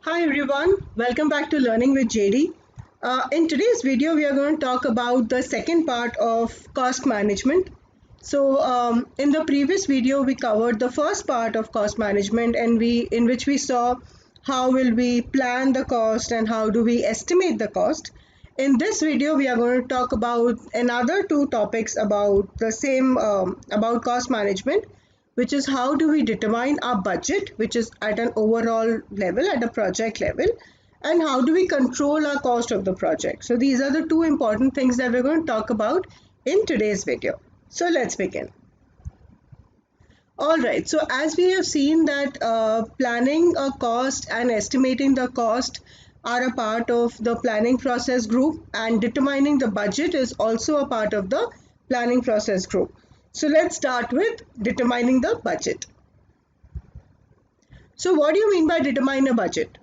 Hi everyone, welcome back to Learning with JD. In today's video, we are going to talk about the second part of cost management. In the previous video, we covered the first part of cost management, and in which we saw how will we plan the cost and how do we estimate the cost. In this video, we are going to talk about another two topics about the same about cost management, which is how do we determine our budget, which is at an overall level, at a project level, and how do we control our cost of the project. So these are the two important things that we're going to talk about in today's video. So let's begin. All right, so as we have seen that planning a cost and estimating the cost are a part of the planning process group, and determining the budget is also a part of the planning process group. So let's start with determining the budget. So what do you mean by determine a budget?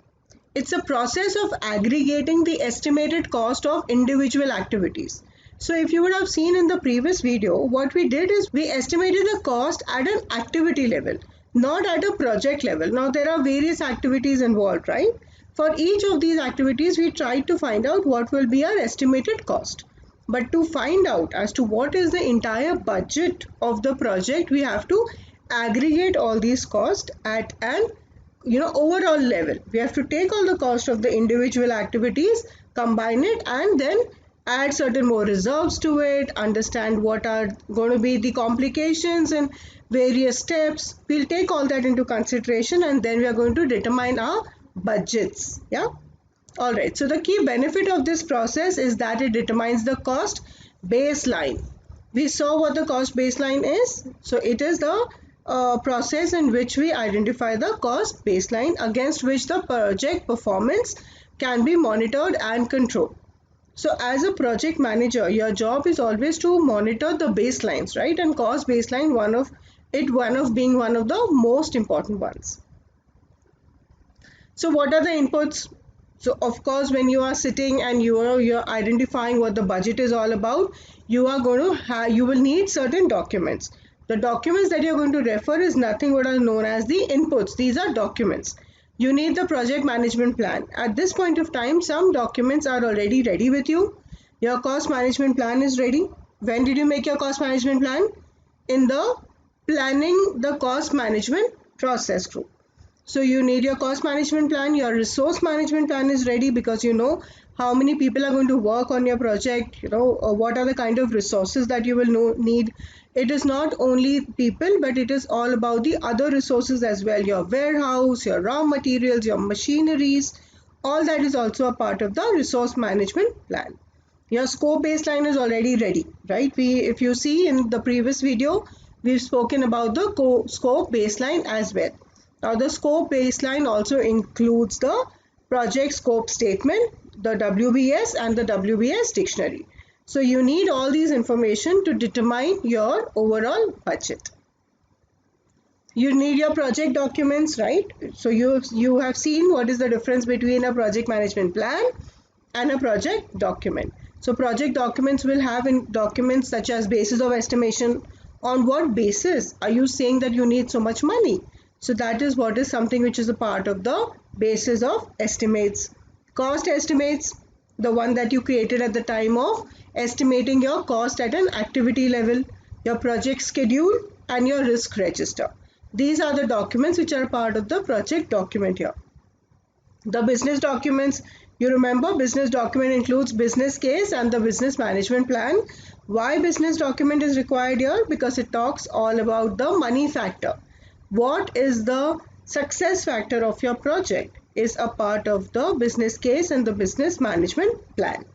It's a process of aggregating the estimated cost of individual activities. So if you would have seen in the previous video, what we did is we estimated the cost at an activity level, not at a project level. Now there are various activities involved, right? For each of these activities, we tried to find out what will be our estimated cost. But to find out as to what is the entire budget of the project, we have to aggregate all these costs at an overall level. We have to take all the cost of the individual activities, combine it, and then add certain more reserves to it, understand what are going to be the complications and various steps. We'll take all that into consideration, and then we are going to determine our budgets. Yeah. All right, so the key benefit of this process is that it determines the cost baseline. We saw what the cost baseline is. So it is the process in which we identify the cost baseline against which the project performance can be monitored and controlled. So as a project manager, your job is always to monitor the baselines, right? And cost baseline, one of being one of the most important ones. So what are the inputs? So of course, when you are sitting and you're identifying what the budget is all about, you will need certain documents. The documents that you're going to refer is nothing what are known as the inputs. These are documents. You need the project management plan. At this point of time, some documents are already ready with you. Your cost management plan is ready. When did you make your cost management plan? In the planning the cost management process group. So you need your cost management plan. Your resource management plan is ready because you know how many people are going to work on your project, what are the kind of resources that you will need. It is not only people, but it is all about the other resources as well. Your warehouse, your raw materials, your machineries, all that is also a part of the resource management plan. Your scope baseline is already ready, right? If you see in the previous video, we've spoken about the scope baseline as well. Now the scope baseline also includes the project scope statement, the WBS and the WBS dictionary. So you need all these information to determine your overall budget. You need your project documents, right? So you have seen what is the difference between a project management plan and a project document. So project documents will have documents such as basis of estimation. On what basis are you saying that you need so much money? So that is what is something which is a part of the basis of estimates. Cost estimates, the one that you created at the time of estimating your cost at an activity level, your project schedule, and your risk register. These are the documents which are part of the project document here. The business documents, you remember business document includes business case and the business management plan. Why business document is required here? Because it talks all about the money factor. What is the success factor of your project is a part of the business case and the business management plan.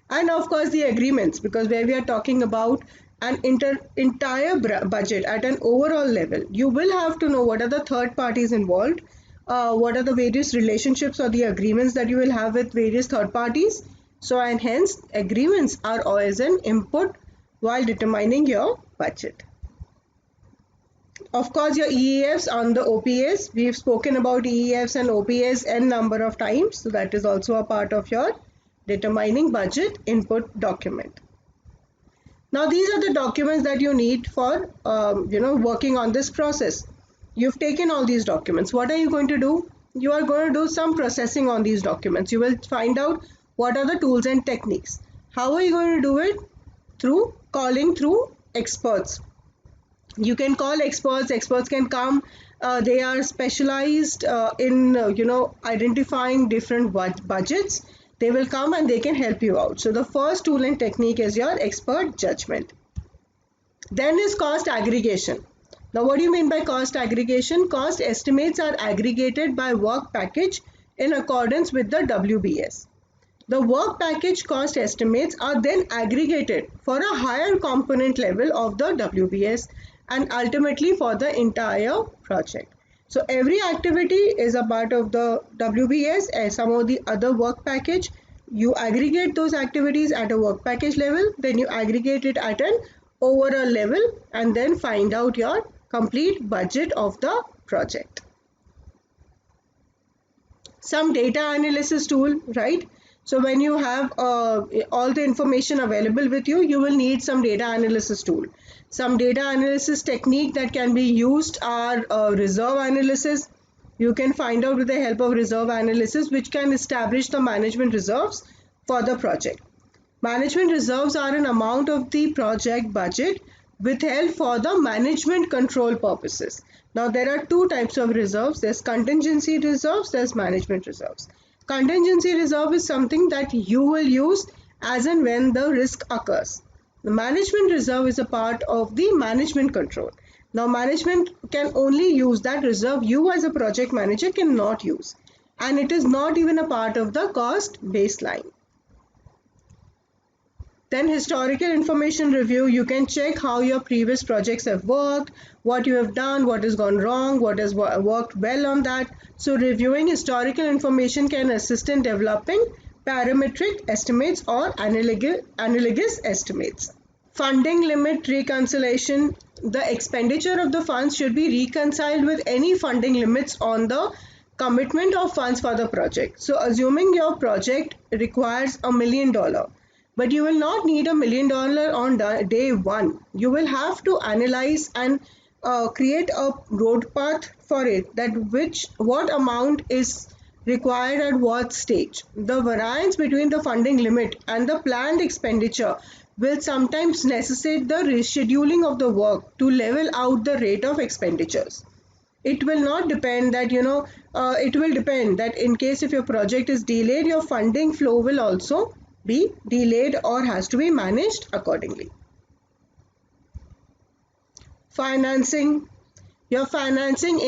And of course the agreements, because where we are talking about an entire budget at an overall level, you will have to know what are the third parties involved, what are the various relationships or the agreements that you will have with various third parties. So and hence agreements are always an input while determining your budget. Of course, your EEFs on the OPS. We've spoken about EEFs and OPS n number of times. So that is also a part of your determining budget input document. Now these are the documents that you need for working on this process. You've taken all these documents. What are you going to do? you are going to do some processing on these documents. You will find out what are the tools and techniques. How are you going to do it? Through calling through experts. You can call experts. Experts can come. They are specialized in identifying different budgets. They will come and they can help you out. So the first tool and technique is your expert judgment. Then is cost aggregation. Now what do you mean by cost aggregation? Cost estimates are aggregated by work package in accordance with the WBS. The work package cost estimates are then aggregated for a higher component level of the WBS and ultimately for the entire project. So every activity is a part of the WBS and some of the other work package. You aggregate those activities at a work package level, then you aggregate it at an overall level and then find out your complete budget of the project. Some data analysis tool, right? So when you have all the information available with you, you will need some data analysis tool. Some data analysis technique that can be used are reserve analysis. You can find out with the help of reserve analysis, which can establish the management reserves for the project. Management reserves are an amount of the project budget withheld for the management control purposes. Now there are two types of reserves. There's contingency reserves, there's management reserves. Contingency reserve is something that you will use as and when the risk occurs. The management reserve is a part of the management control. Now management can only use that reserve. You as a project manager cannot use, and it is not even a part of the cost baseline. Then historical information review. You can check how your previous projects have worked, what you have done, what has gone wrong, what has worked well on that. So reviewing historical information can assist in developing parametric estimates or analogous estimates. Funding limit reconciliation. The expenditure of the funds should be reconciled with any funding limits on the commitment of funds for the project. So assuming your project requires $1 million, but you will not need $1 million on day one. You will have to analyze and create a road path for it, that what amount is required at what stage. The variance between the funding limit and the planned expenditure will sometimes necessitate the rescheduling of the work to level out the rate of expenditures. It will not depend that, it will depend that in case if your project is delayed, your funding flow will also be delayed or has to be managed accordingly. Financing. Your financing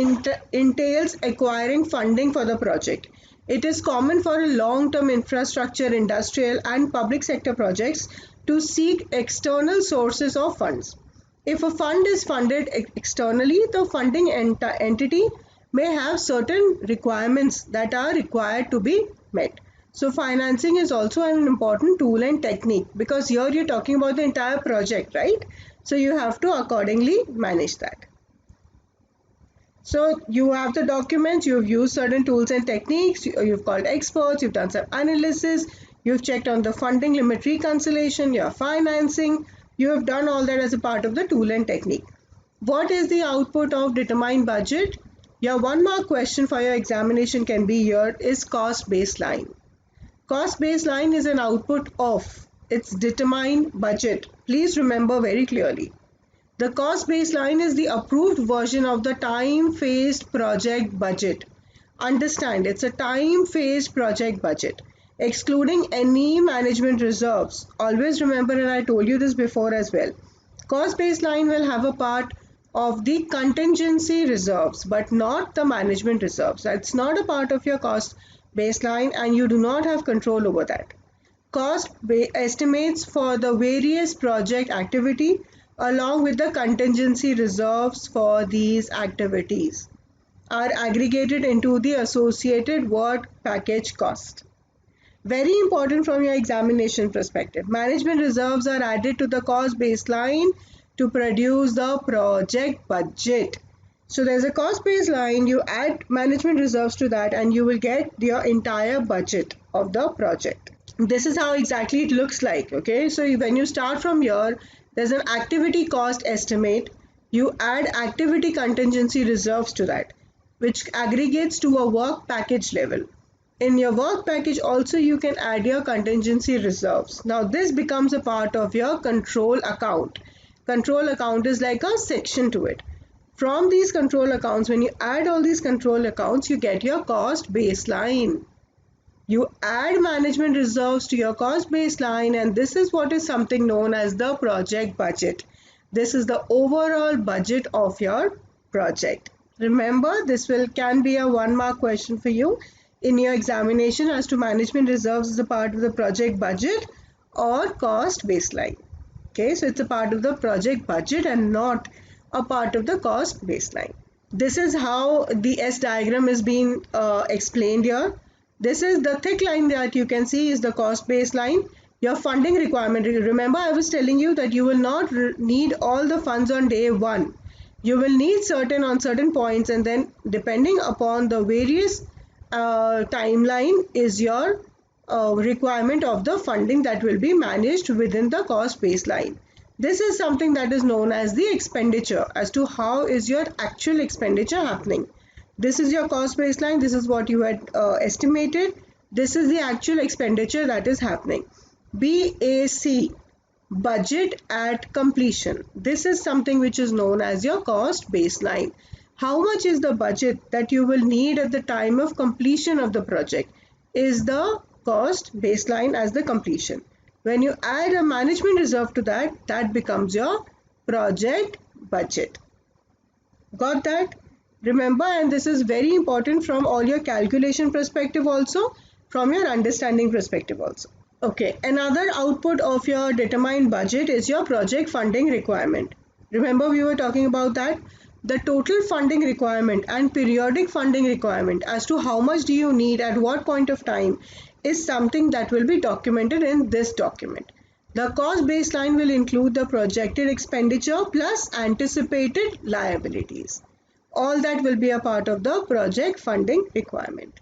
entails acquiring funding for the project. It is common for long-term infrastructure, industrial and public sector projects to seek external sources of funds. If a fund is funded externally, the funding entity may have certain requirements that are required to be met. So financing is also an important tool and technique, because here you're talking about the entire project, right? So you have to accordingly manage that. So you have the documents, you've used certain tools and techniques, you've called experts, you've done some analysis, you've checked on the funding limit reconciliation, your financing, you have done all that as a part of the tool and technique. What is the output of determined budget? Your 1 mark question for your examination can be here is cost baseline. Cost baseline is an output of its determined budget. Please remember very clearly. The cost baseline is the approved version of the time-phased project budget. Understand, it's a time-phased project budget, excluding any management reserves. Always remember, and I told you this before as well, cost baseline will have a part of the contingency reserves, but not the management reserves. That's not a part of your cost baseline and you do not have control over that. Cost estimates for the various project activity along with the contingency reserves for these activities are aggregated into the associated work package cost. Very important from your examination perspective. Management reserves are added to the cost baseline to produce the project budget. So there's a cost baseline, you add management reserves to that and you will get your entire budget of the project. This is how exactly it looks like, okay? So when you start from here, there's an activity cost estimate, you add activity contingency reserves to that. which aggregates to a work package level. In your work package also you can add your contingency reserves. Now this becomes a part of your control account. Control account is like a section to it. From these control accounts, when you add all these control accounts, you get your cost baseline. You add management reserves to your cost baseline, and this is what is something known as the project budget. This is the overall budget of your project. Remember, this can be a 1-mark question for you in your examination as to management reserves is a part of the project budget or cost baseline. Okay, so it's a part of the project budget and not a part of the cost baseline. This is how the S diagram is being explained here. This is the thick line that you can see is the cost baseline. Your funding requirement. Remember, I was telling you that you will not need all the funds on day one. You will need certain on certain points, and then depending upon the various timeline is your requirement of the funding that will be managed within the cost baseline. This is something that is known as the expenditure, as to how is your actual expenditure happening. This is your cost baseline, this is what you had estimated, this is the actual expenditure that is happening. BAC, budget at completion. This is something which is known as your cost baseline. How much is the budget that you will need at the time of completion of the project is the cost baseline as the completion. When you add a management reserve to that, that becomes your project budget. Got that? Remember, and this is very important from all your calculation perspective also, from your understanding perspective also. Okay, another output of your determined budget is your project funding requirement. Remember, we were talking about that. The total funding requirement and periodic funding requirement as to how much do you need at what point of time is something that will be documented in this document. The cost baseline will include the projected expenditure plus anticipated liabilities. All that will be a part of the project funding requirement.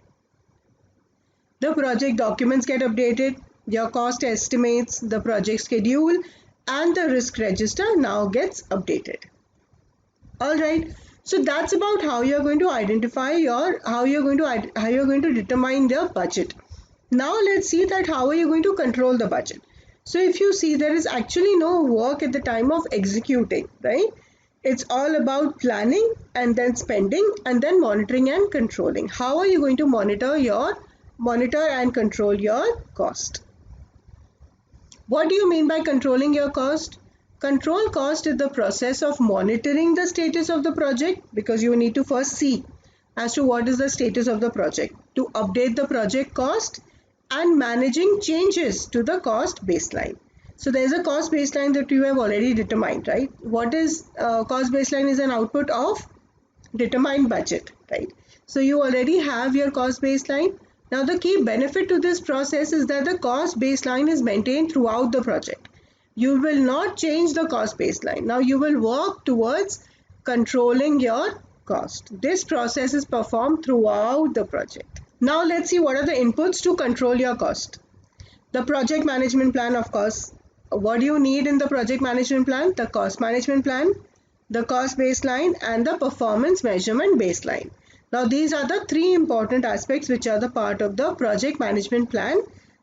The project documents get updated, your cost estimates, the project schedule, and the risk register now gets updated. Alright, so that's about how you're going to identify how you're going to determine the budget. Now let's see that how are you going to control the budget. So if you see, there is actually no work at the time of executing, right? It's all about planning and then spending and then monitoring and controlling. How are you going to monitor and control your cost? What do you mean by controlling your cost? Control cost is the process of monitoring the status of the project, because you need to first see as to what is the status of the project to update the project cost, and managing changes to the cost baseline. So there is a cost baseline that you have already determined, right? What is cost baseline is an output of determined budget, right? So you already have your cost baseline. Now the key benefit to this process is that the cost baseline is maintained throughout the project. You will not change the cost baseline. Now you will work towards controlling your cost. This process is performed throughout the project. Now let's see what are the inputs to control your cost. The project management plan, of course. What do you need in the project management plan? The cost management plan, the cost baseline, and the performance measurement baseline. Now these are the three important aspects which are the part of the project management plan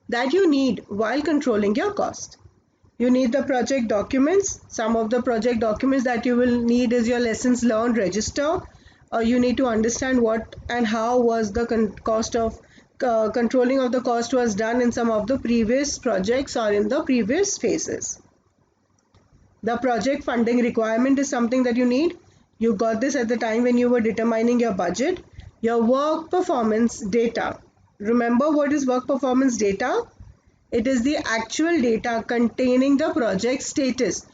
that you need while controlling your cost. You need the project documents. Some of the project documents that you will need is your lessons learned register. You need to understand what and how was the cost of controlling of the cost was done in some of the previous projects or in the previous phases. The project funding requirement is something that you need. You got this at the time when you were determining your budget. Your work performance data. Remember what is work performance data? It is the actual data containing the project status,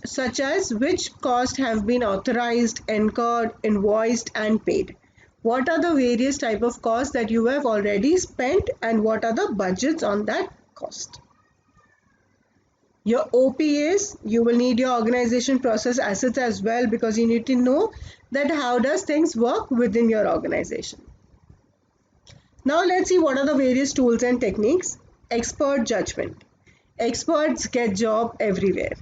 such as which costs have been authorized, incurred, invoiced, and paid. What are the various type of costs that you have already spent, and what are the budgets on that cost? Your OPAs, you will need your organization process assets as well, because you need to know that how does things work within your organization. Now let's see what are the various tools and techniques. Expert judgment. Experts get job everywhere.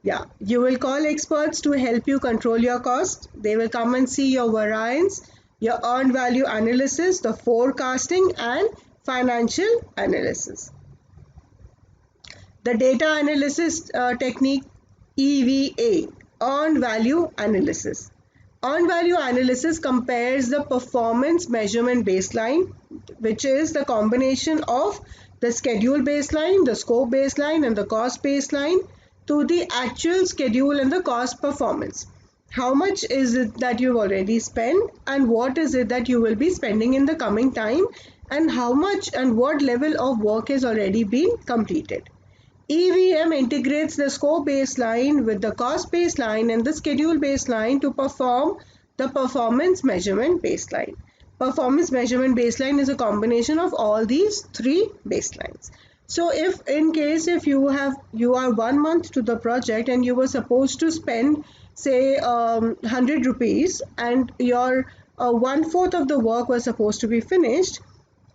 Yeah, you will call experts to help you control your cost. They will come and see your variance, your earned value analysis, the forecasting, and financial analysis. The data analysis technique, EVA, earned value analysis. Earned value analysis compares the performance measurement baseline, which is the combination of the schedule baseline, the scope baseline, and the cost baseline, to the actual schedule and the cost performance. How much is it that you've already spent, and what is it that you will be spending in the coming time, and how much and what level of work has already been completed. EVM integrates the scope baseline with the cost baseline and the schedule baseline to perform the performance measurement baseline. Performance measurement baseline is a combination of all these three baselines. So if in case if you are 1 month to the project and you were supposed to spend say 100 rupees, and your 1/4 of the work was supposed to be finished,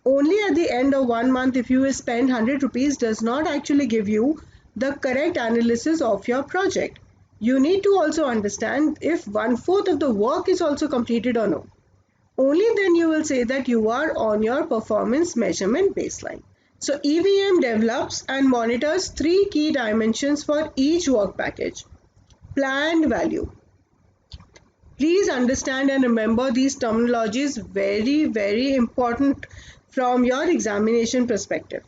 only at the end of 1 month if you spend 100 rupees does not actually give you the correct analysis of your project. You need to also understand if 1/4 of the work is also completed or no. Only then you will say that you are on your performance measurement baseline. So EVM develops and monitors three key dimensions for each work package. Planned value. Please understand and remember these terminologies, very important from your examination perspective.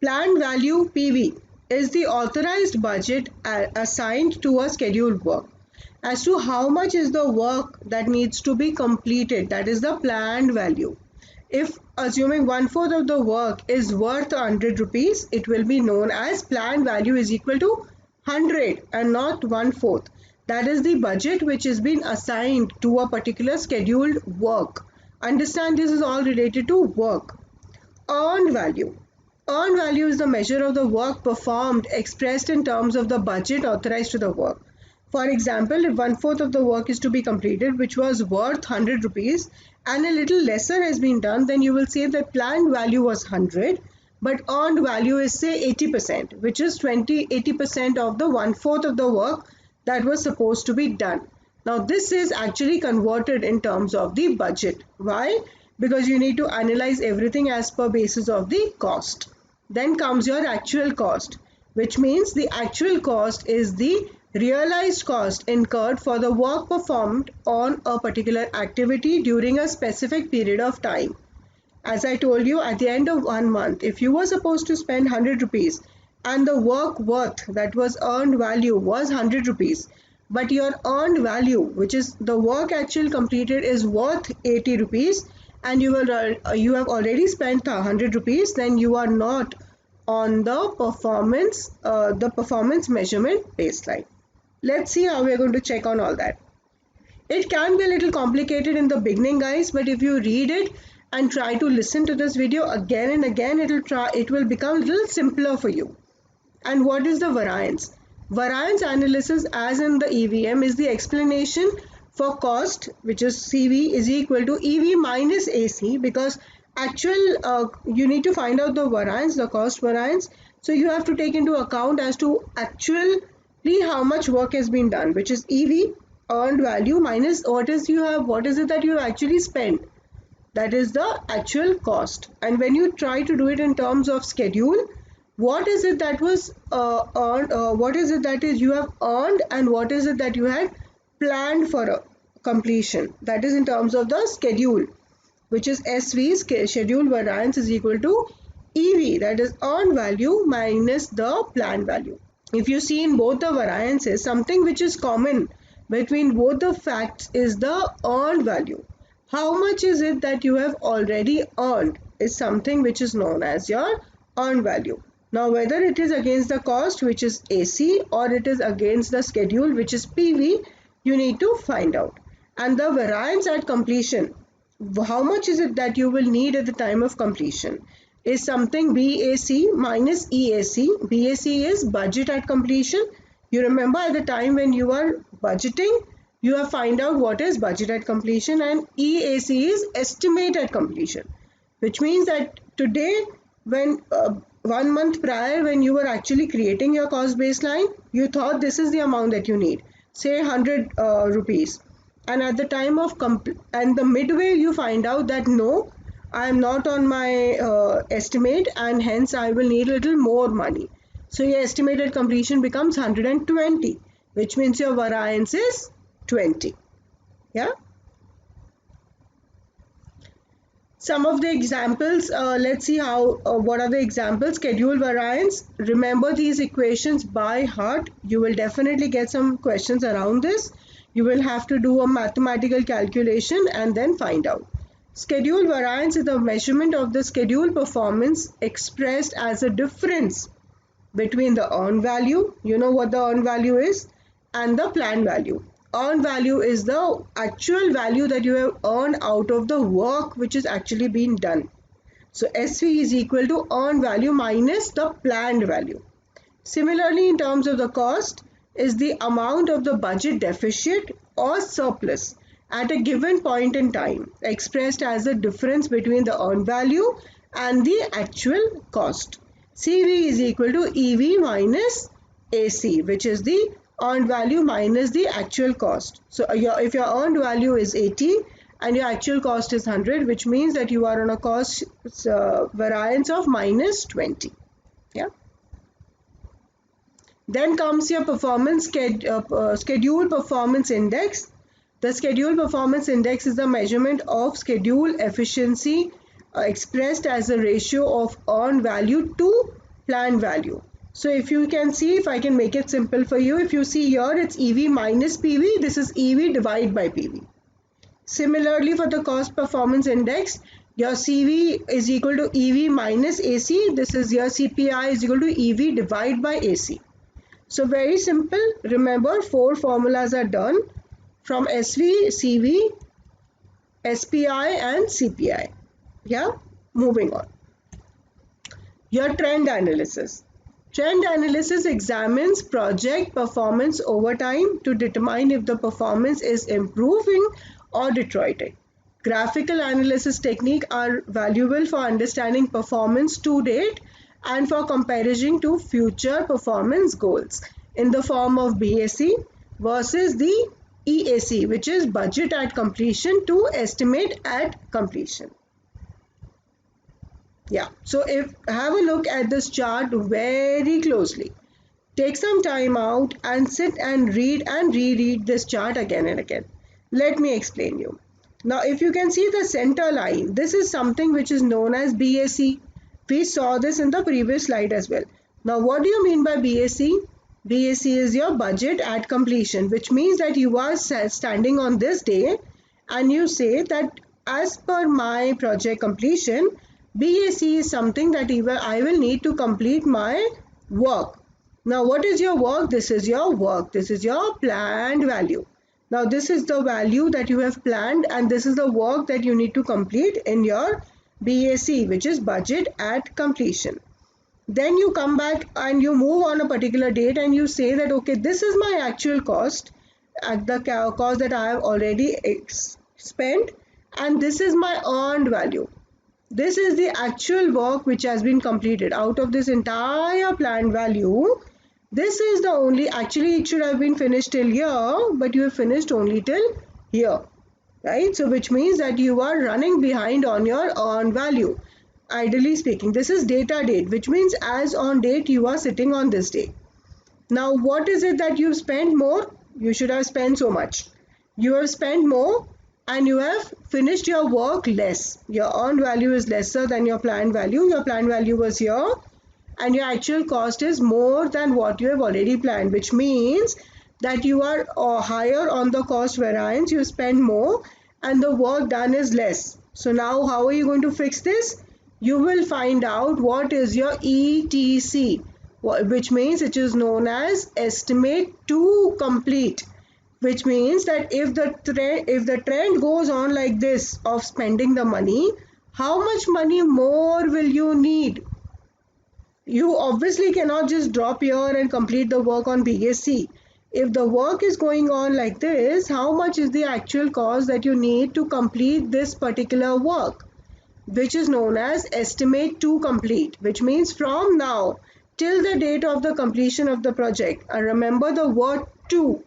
Planned value, PV, is the authorized budget assigned to a scheduled work. As to how much is the work that needs to be completed, that is the planned value. If assuming 1/4 of the work is worth 100 rupees, it will be known as planned value is equal to 100 and not 1/4. That is the budget which has been assigned to a particular scheduled work. Understand, this is all related to work. Earned value. Earned value is the measure of the work performed expressed in terms of the budget authorized to the work. For example, if 1/4 of the work is to be completed, which was worth 100 rupees, and a little lesser has been done, then you will say that planned value was 100, but earned value is say 80%, which is 80% of the 1/4 of the work that was supposed to be done. Now this is actually converted in terms of the budget. Why? Because you need to analyze everything as per basis of the cost. Then comes your actual cost, which means the actual cost is the realized cost incurred for the work performed on a particular activity during a specific period of time. As I told you, at the end of 1 month, if you were supposed to spend 100 rupees and the work worth, that was earned value, was 100 rupees, but your earned value, which is the work actually completed, is worth 80 rupees, and you have already spent 100 rupees, then you are not on the performance measurement baseline. Let's see how we are going to check on all that. It can be a little complicated in the beginning, guys, but if you read it and try to listen to this video again and again, it will become a little simpler for you. And what is the variance? Variance analysis, as in the EVM, is the explanation for cost, which is CV, is equal to EV minus AC, because actual you need to find out the variance, the cost variance. So you have to take into account as to actually how much work has been done, which is EV, earned value, minus what is it that you have actually spent. That is the actual cost. And when you try to do it in terms of schedule, what is it that was earned, what is it that is you have earned, and what is it that you had planned for a completion. That is in terms of the schedule, which is SV, schedule variance, is equal to EV, that is earned value minus the planned value. If you see in both the variances, something which is common between both the facts is the earned value. How much is it that you have already earned is something which is known as your earned value. Now whether it is against the cost, which is AC, or it is against the schedule, which is PV, you need to find out. And the variance at completion, how much is it that you will need at the time of completion, is something BAC minus EAC. BAC is budget at completion. You remember at the time when you are budgeting, you have find out what is budget at completion, and EAC is estimate at completion, which means that today, when 1 month prior, when you were actually creating your cost baseline, you thought this is the amount that you need, say 100 rupees. and at the time of and the midway you find out that no, I am not on my estimate, and hence I will need a little more money. So your estimated completion becomes 120, which means your variance is 20. Yeah. Some of the examples, let's see how what are the examples. Schedule variance. Remember these equations by heart. You will definitely get some questions around this. You will have to do a mathematical calculation and then find out. Schedule variance is the measurement of the schedule performance expressed as a difference between the earned value, you know what the earned value is, and the planned value. Earned value is the actual value that you have earned out of the work which is actually being done. So SV is equal to earned value minus the planned value. Similarly, in terms of the cost, is the amount of the budget deficit or surplus at a given point in time, expressed as the difference between the earned value and the actual cost. CV is equal to EV minus AC, which is the earned value minus the actual cost. So if your earned value is 80 and your actual cost is 100, which means that you are on a cost variance of minus 20. Yeah. Then comes your schedule performance index. The schedule performance index is the measurement of schedule efficiency expressed as a ratio of earned value to planned value. So if you can see, if I can make it simple for you, if you see here, it's EV minus PV. This is EV divided by PV. Similarly, for the cost performance index, your CV is equal to EV minus AC. This is your CPI is equal to EV divided by AC. So very simple. Remember, 4 formulas are done from SV, CV, SPI and CPI. Yeah, moving on. Your trend analysis. Trend analysis examines project performance over time to determine if the performance is improving or deteriorating. Graphical analysis techniques are valuable for understanding performance to date and for comparison to future performance goals in the form of BAC versus the EAC, which is budget at completion to estimate at completion. Yeah, so if have a look at this chart very closely. Take some time out and sit and read and reread this chart again and again. Let me explain you. Now, if you can see the center line, this is something which is known as BAC. We saw this in the previous slide as well. Now, what do you mean by BAC? BAC is your budget at completion, which means that you are standing on this day and you say that as per my project completion, BAC is something that I will need to complete my work. Now, what is your work? This is your work. This is your planned value. Now, this is the value that you have planned and this is the work that you need to complete in your BAC, which is budget at completion. Then you come back and you move on a particular date and you say that, okay, this is my actual cost, at the cost that I have already spent, and this is my earned value. This is the actual work which has been completed. Out of this entire planned value, this is the only, actually it should have been finished till here, but you have finished only till here, right? So which means that you are running behind on your earned value. Ideally speaking, this is data date, which means as on date you are sitting on this day. Now, what is it that you've spent more? You should have spent so much. You have spent more and you have finished your work less. Your earned value is lesser than your planned value. Your planned value was here and your actual cost is more than what you have already planned, which means that you are higher on the cost variance. You spend more and the work done is less. So now how are you going to fix this? You will find out what is your ETC, which means it is known as estimate to complete, which means that if the trend goes on like this of spending the money, how much money more will you need? You obviously cannot just drop here and complete the work on BAC. If the work is going on like this, how much is the actual cost that you need to complete this particular work, which is known as estimate to complete, which means from now till the date of the completion of the project. And remember the word to,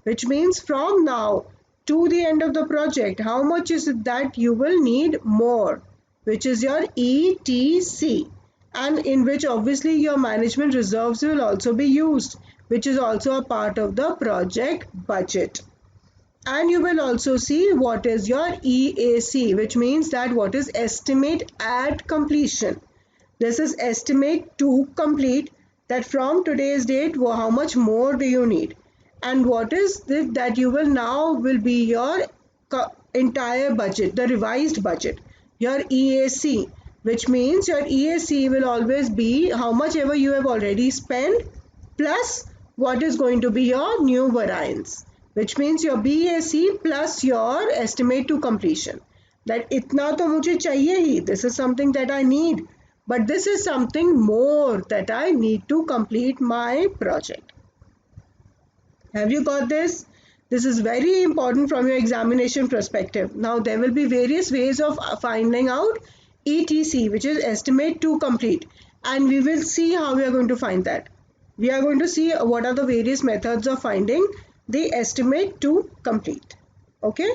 which means from now to the end of the project, how much is it that you will need more, which is your ETC, and in which obviously your management reserves will also be used, which is also a part of the project budget. And you will also see what is your EAC, which means that what is estimate at completion. This is estimate to complete, that from today's date how much more do you need, and what is this that you will now will be your entire budget, the revised budget, your EAC, which means your EAC will always be how much ever you have already spent plus what is going to be your new variance, which means your BAC plus your estimate to completion. That itna to mujhe chahiye hi, this is something that I need, but this is something more that I need to complete my project. Have you got this? This is very important from your examination perspective. Now there will be various ways of finding out ETC, which is estimate to complete, and we will see how we are going to find that. We are going to see what are the various methods of finding the estimate to complete. Okay.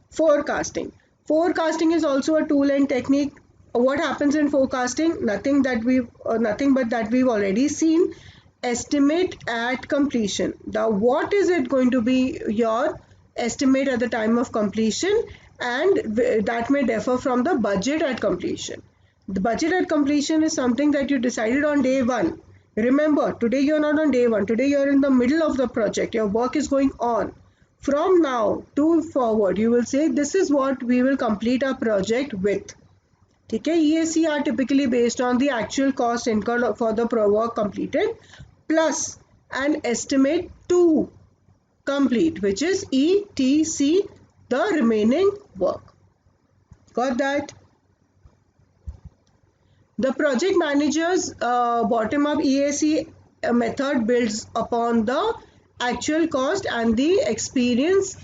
Forecasting. Forecasting is also a tool and technique. What happens in forecasting? Nothing but that we've already seen. Estimate at completion. Now, what is it going to be your estimate at the time of completion, and that may differ from the budget at completion. The budget at completion is something that you decided on day one. Remember, today you're not on day one. Today you're in the middle of the project. Your work is going on. From now to forward, you will say this is what we will complete our project with. Okay, EAC are typically based on the actual cost incurred for the work completed plus an estimate to complete, which is ETC, the remaining work. Got that? The project manager's bottom-up EAC method builds upon the actual cost and the experience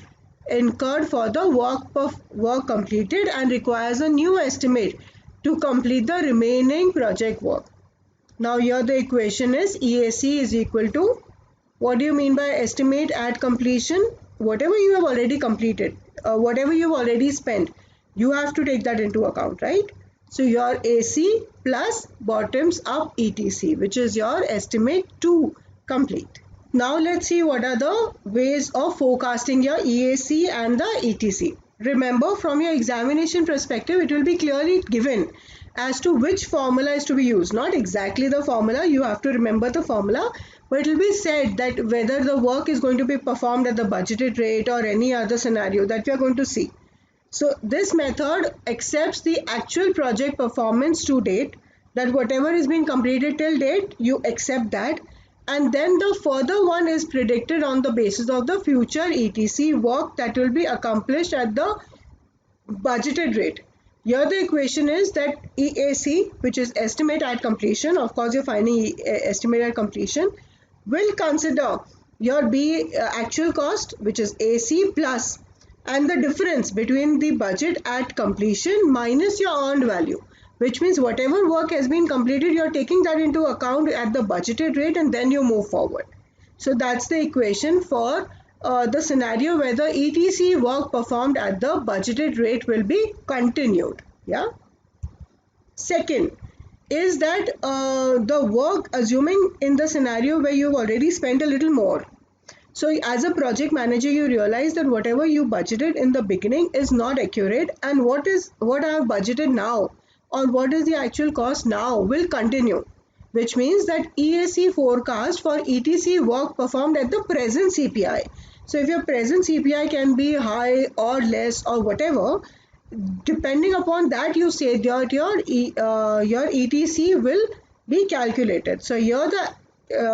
incurred for the work completed and requires a new estimate to complete the remaining project work. Now here the equation is EAC is equal to, what do you mean by estimate at completion? Whatever you have already completed, whatever you have already spent, you have to take that into account, right? So your AC plus bottoms up ETC, which is your estimate to complete. Now let's see what are the ways of forecasting your EAC and the ETC. Remember, from your examination perspective, it will be clearly given as to which formula is to be used. Not exactly the formula, you have to remember the formula, but it will be said that whether the work is going to be performed at the budgeted rate or any other scenario that we are going to see. So this method accepts the actual project performance to date, that whatever is being completed till date, you accept that, and then the further one is predicted on the basis of the future ETC work that will be accomplished at the budgeted rate. Here the equation is that EAC, which is estimate at completion, of course you're finding estimate at completion, will consider your actual cost, which is AC, plus and the difference between the budget at completion minus your earned value, which means whatever work has been completed, you're taking that into account at the budgeted rate and then you move forward. So that's the equation for the scenario where the ETC work performed at the budgeted rate will be continued. Yeah. Second is that the work, assuming in the scenario where you've already spent a little more. So as a project manager, you realize that whatever you budgeted in the beginning is not accurate, and what I have budgeted now or what is the actual cost now will continue, which means that EAC forecast for ETC work performed at the present CPI. So if your present CPI can be high or less or whatever, depending upon that you say that your ETC will be calculated. So here the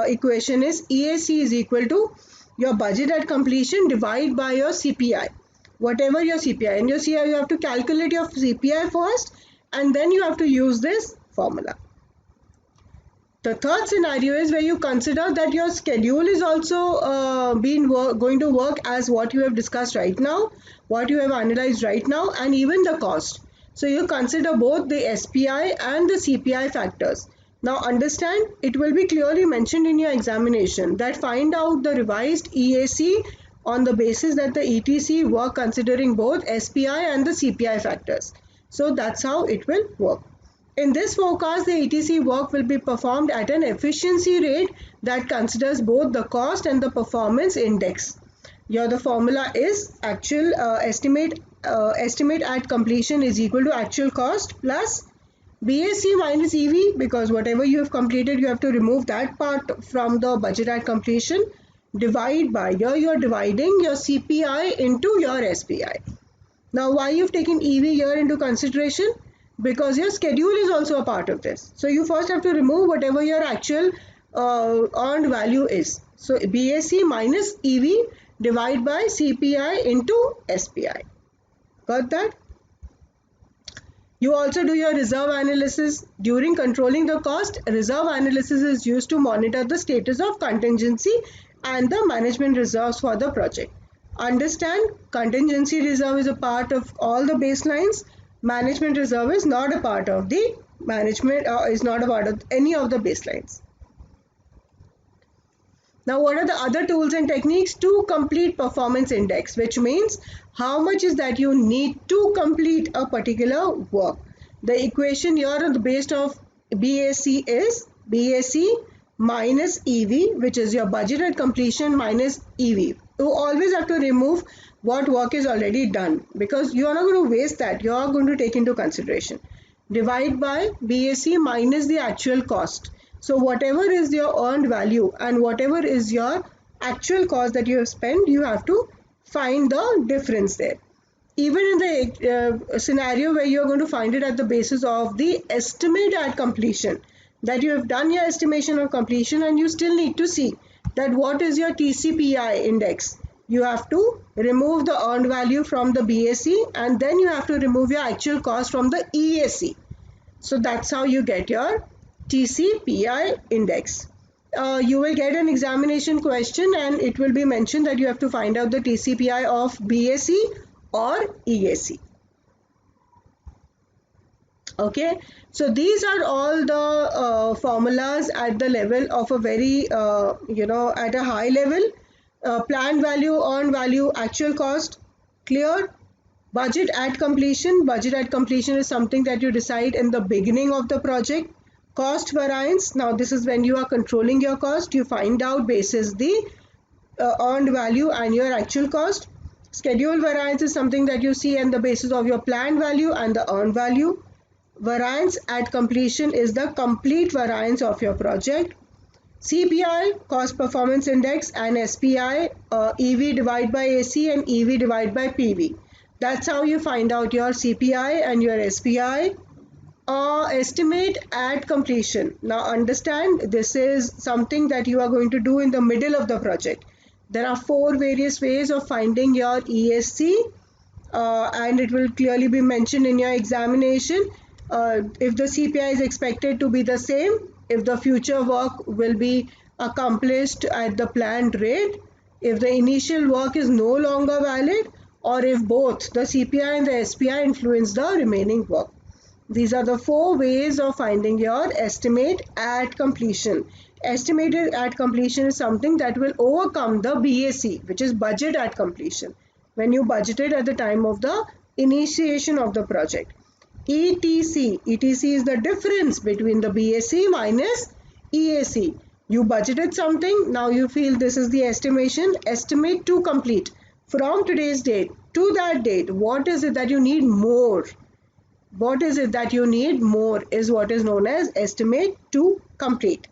equation is EAC is equal to your budget at completion divided by your CPI, whatever your CPI, and you see how you have to calculate your CPI first and then you have to use this formula. The third scenario is where you consider that your schedule is also going to work as what you have discussed right now, what you have analyzed right now, and even the cost. So you consider both the SPI and the CPI factors. Now understand, it will be clearly mentioned in your examination that find out the revised EAC on the basis that the ETC work considering both SPI and the CPI factors. So that's how it will work. In this forecast, the ETC work will be performed at an efficiency rate that considers both the cost and the performance index. Here the formula is actual estimate at completion is equal to actual cost plus BAC minus EV, because whatever you have completed, you have to remove that part from the budget at completion. Divide by, here you are dividing your CPI into your SPI. Now why you've taken EV here into consideration? Because your schedule is also a part of this. So you first have to remove whatever your actual earned value is. So BAC minus EV divide by CPI into SPI. Got that? You also do your reserve analysis. During controlling the cost, reserve analysis is used to monitor the status of contingency and the management reserves for the project. Understand, contingency reserve is a part of all the baselines. Management reserve is not a part of the management, is not a part of any of the baselines. Now, what are the other tools and techniques to complete performance index, which means how much is that you need to complete a particular work. The equation here on the base of BAC is BAC minus EV, which is your budget at completion minus EV. You always have to remove what work is already done, because you are not going to waste that. You are going to take into consideration. Divide by BAC minus the actual cost. So whatever is your earned value and whatever is your actual cost that you have spent, you have to find the difference there. Even in the scenario where you are going to find it at the basis of the estimate at completion, that you have done your estimation of completion and you still need to see that what is your TCPI index. You have to remove the earned value from the BAC and then you have to remove your actual cost from the EAC. So that's how you get your TCPI index. You will get an examination question and it will be mentioned that you have to find out the TCPI of BAC or EAC. Okay, so these are all the formulas at the level of a very, at a high level. Planned value, earned value, actual cost, clear. Budget at completion. Budget at completion is something that you decide in the beginning of the project. Cost variance. Now this is when you are controlling your cost. You find out basis the earned value and your actual cost. Schedule variance is something that you see on the basis of your planned value and the earned value. Variance at completion is the complete variance of your project. CPI, cost performance index, and SPI, EV divide by AC and EV divide by PV. That's how you find out your CPI and your SPI. Estimate at completion. Now understand, this is something that you are going to do in the middle of the project. There are 4 various ways of finding your ESC and it will clearly be mentioned in your examination. If the CPI is expected to be the same, if the future work will be accomplished at the planned rate, if the initial work is no longer valid, or if both the CPI and the SPI influence the remaining work. These are the 4 ways of finding your estimate at completion. Estimated at completion is something that will overcome the BAC, which is budget at completion, when you budgeted at the time of the initiation of the project. ETC is the difference between the BAC minus EAC. You budgeted something, now you feel this is the estimation, estimate to complete. From today's date to that date, what is it that you need more? What is it that you need more is what is known as estimate to complete.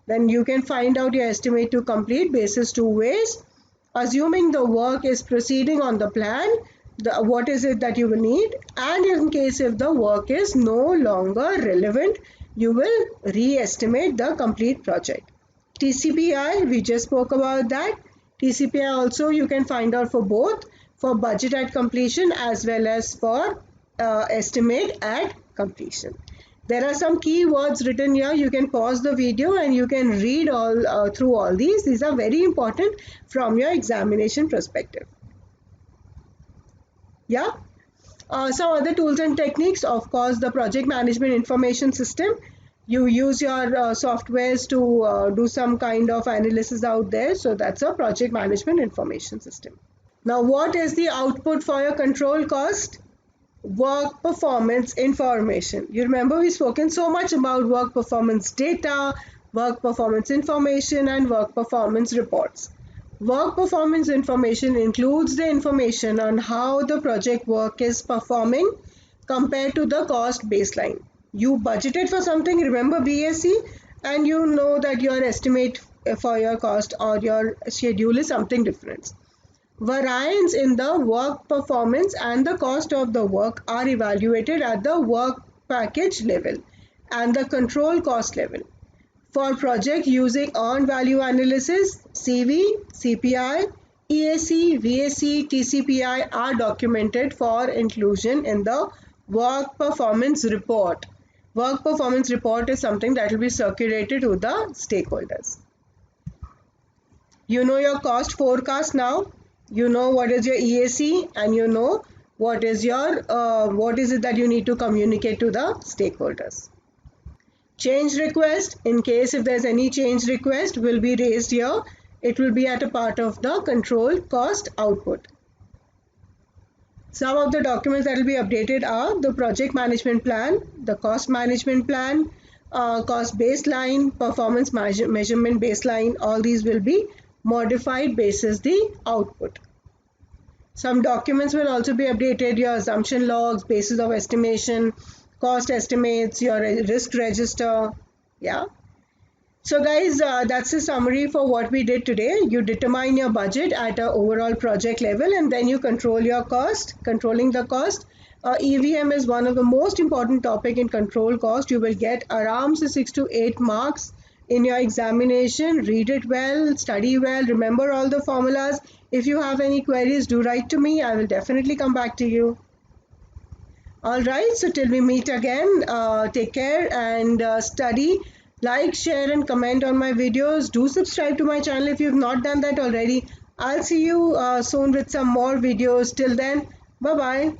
Then you can find out your estimate to complete basis 2 ways. Assuming the work is proceeding on the plan, what is it that you will need, and in case if the work is no longer relevant, you will re-estimate the complete project. TCPI, we just spoke about that. TCPI also you can find out for both, for budget at completion as well as for estimate at completion. There are some key words written here. You can pause the video and you can read all through all these. These are very important from your examination perspective. Yeah. Some other tools and techniques, of course, the project management information system. You use your softwares to do some kind of analysis out there. So that's a project management information system. Now, what is the output for your control cost? Work performance information. You remember we've spoken so much about work performance data, work performance information, and work performance reports. Work performance information includes the information on how the project work is performing compared to the cost baseline. You budgeted for something, remember BSC, and you know that your estimate for your cost or your schedule is something different. Variance in the work performance and the cost of the work are evaluated at the work package level and the control cost level. For project using earned value analysis, CV, CPI, EAC, VAC, TCPI are documented for inclusion in the work performance report. Work performance report is something that will be circulated to the stakeholders. You know your cost forecast now. You know what is your EAC, and you know what is it that you need to communicate to the stakeholders. Change request, in case if there's any change request, will be raised here. It will be at a part of the control cost output. Some of the documents that will be updated are the project management plan, the cost management plan, cost baseline, performance measurement baseline. All these will be modified basis the output. Some documents will also be updated, your assumption logs, basis of estimation, cost estimates, your risk register. Yeah. So guys, that's a summary for what we did today. You determine your budget at an overall project level, and then you control your cost. Controlling the cost. EVM is one of the most important topic in control cost. You will get around 6 to 8 marks in your examination. Read it well, study well, remember all the formulas. If you have any queries, do write to me. I will definitely come back to you. Alright, so till we meet again, take care and study. Like, share and comment on my videos. Do subscribe to my channel if you have not done that already. I'll see you soon with some more videos. Till then, bye bye.